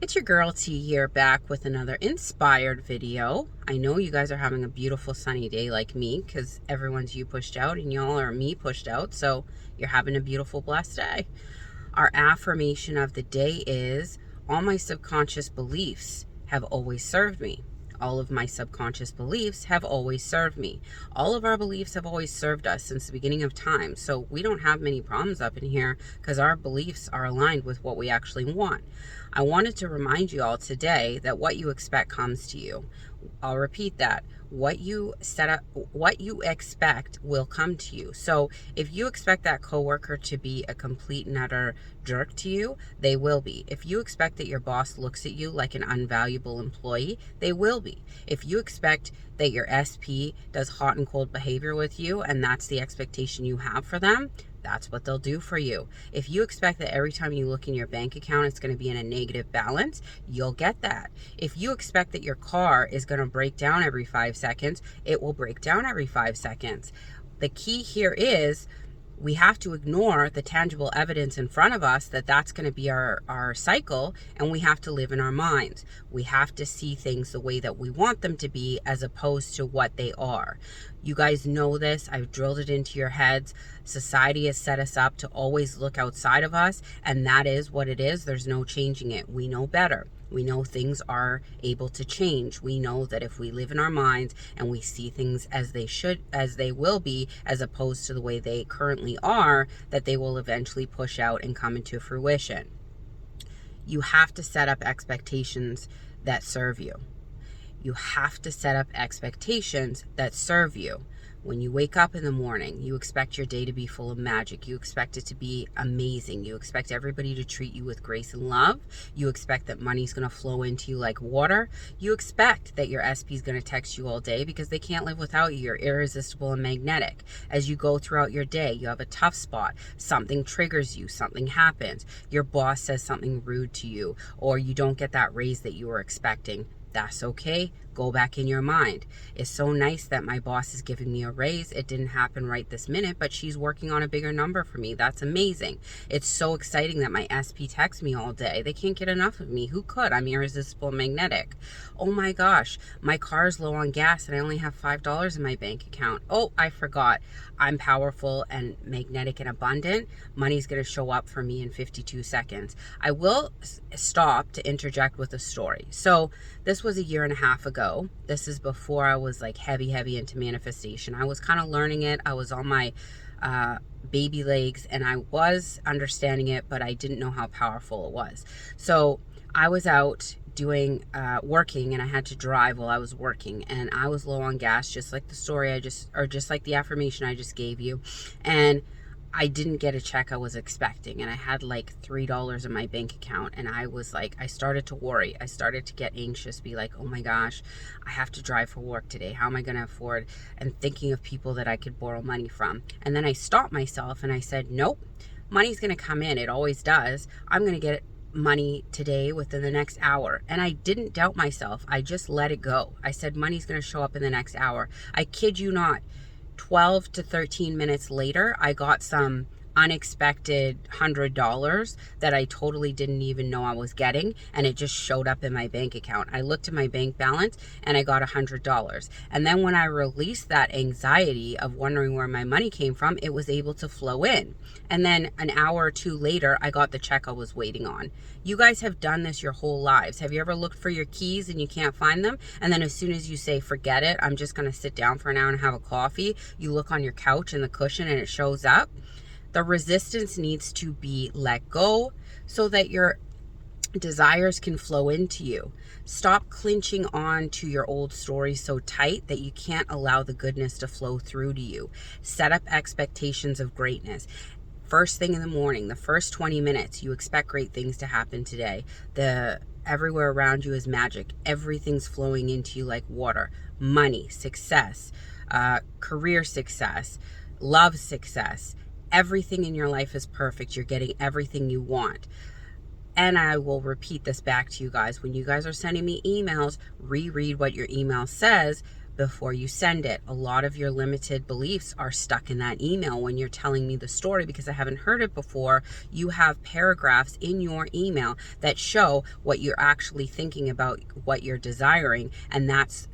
It's your girl T here, back with another inspired video. I know you guys are having a beautiful sunny day like me, because everyone's you pushed out and y'all are me pushed out, so you're having a beautiful blessed day. Our affirmation of the day is, all my subconscious beliefs have always served me. All of my subconscious beliefs have always served me. All of our beliefs have always served us since the beginning of time. So we don't have many problems up in here because our beliefs are aligned with what we actually want. I wanted to remind you all today that what you expect comes to you. I'll repeat that. What you expect will come to you. So if you expect that coworker to be a complete and utter jerk to you, they will be. If you expect that your boss looks at you like an unvaluable employee, they will be. If you expect that your SP does hot and cold behavior with you and that's the expectation you have for them, that's what they'll do for you. If you expect that every time you look in your bank account, it's going to be in a negative balance, you'll get that. If you expect that your car is going to break down every 5 seconds, it will break down every 5 seconds. The key here is we have to ignore the tangible evidence in front of us that that's going to be our cycle, and we have to live in our minds. We have to see things the way that we want them to be as opposed to what they are. You guys know this. I've drilled it into your heads. Society has set us up to always look outside of us, and that is what it is. There's no changing it. We know better. We know things are able to change. We know that if we live in our minds and we see things as they will be, as opposed to the way they currently are, that they will eventually push out and come into fruition. You have to set up expectations that serve you. You have to set up expectations that serve you. When you wake up in the morning, you expect your day to be full of magic. You expect it to be amazing. You expect everybody to treat you with grace and love. You expect that money's going to flow into you like water. You expect that your SP is going to text you all day because they can't live without you. You're irresistible and magnetic. As you go throughout your day, you have a tough spot. Something triggers you. Something happens. Your boss says something rude to you, or you don't get that raise that you were expecting. That's okay. Go back in your mind. It's so nice that my boss is giving me a raise. It didn't happen right this minute, but she's working on a bigger number for me. That's amazing. It's so exciting that my SP texts me all day. They can't get enough of me. Who could? I'm irresistible and magnetic. Oh my gosh, my car's low on gas and I only have $5 in my bank account. Oh, I forgot. I'm powerful and magnetic and abundant. Money's going to show up for me in 52 seconds. I will stop to interject with a story. So this was a year and a half ago. This is before I was like heavy into manifestation. I was kind of learning it. I was on my baby legs and I was understanding it, but I didn't know how powerful it was. So I was out doing working, and I had to drive while I was working, and I was low on gas, just like the story just like the affirmation I just gave you, and I didn't get a check I was expecting, and I had like $3 in my bank account, and I was like, I started to worry. I started to get anxious, be like, oh my gosh, I have to drive for work today. How am I going to afford? And thinking of people that I could borrow money from. And then I stopped myself and I said, nope, money's going to come in. It always does. I'm going to get money today within the next hour. And I didn't doubt myself. I just let it go. I said, money's going to show up in the next hour. I kid you not. 12 to 13 minutes later, I got some unexpected $100 that I totally didn't even know I was getting, and it just showed up in my bank account. I looked at my bank balance and I got $100. And then when I released that anxiety of wondering where my money came from, it was able to flow in. And then an hour or two later, I got the check I was waiting on. You guys have done this your whole lives. Have you ever looked for your keys and you can't find them? And then as soon as you say, forget it, I'm just going to sit down for an hour and have a coffee, you look on your couch and the cushion and it shows up. The resistance needs to be let go so that your desires can flow into you. Stop clinching on to your old story so tight that you can't allow the goodness to flow through to you. Set up expectations of greatness. First thing in the morning, the first 20 minutes, you expect great things to happen today. Everywhere around you is magic. Everything's flowing into you like water. Money, success, career success, love success. Everything in your life is perfect. You're getting everything you want. And I will repeat this back to you guys. When you guys are sending me emails, reread what your email says before you send it. A lot of your limited beliefs are stuck in that email when you're telling me the story, because I haven't heard it before. You have paragraphs in your email that show what you're actually thinking about, what you're desiring, and that's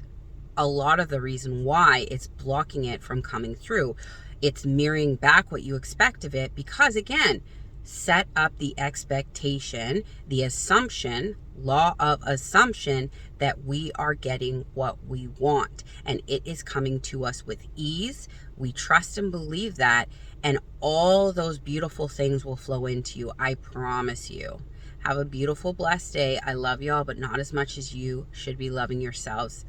a lot of the reason why it's blocking it from coming through. It's mirroring back what you expect of it, because again, set up the expectation, the assumption, law of assumption, that we are getting what we want and it is coming to us with ease. We trust and believe that, and all those beautiful things will flow into you. I promise you. Have a beautiful, blessed day. I love y'all, but not as much as you should be loving yourselves.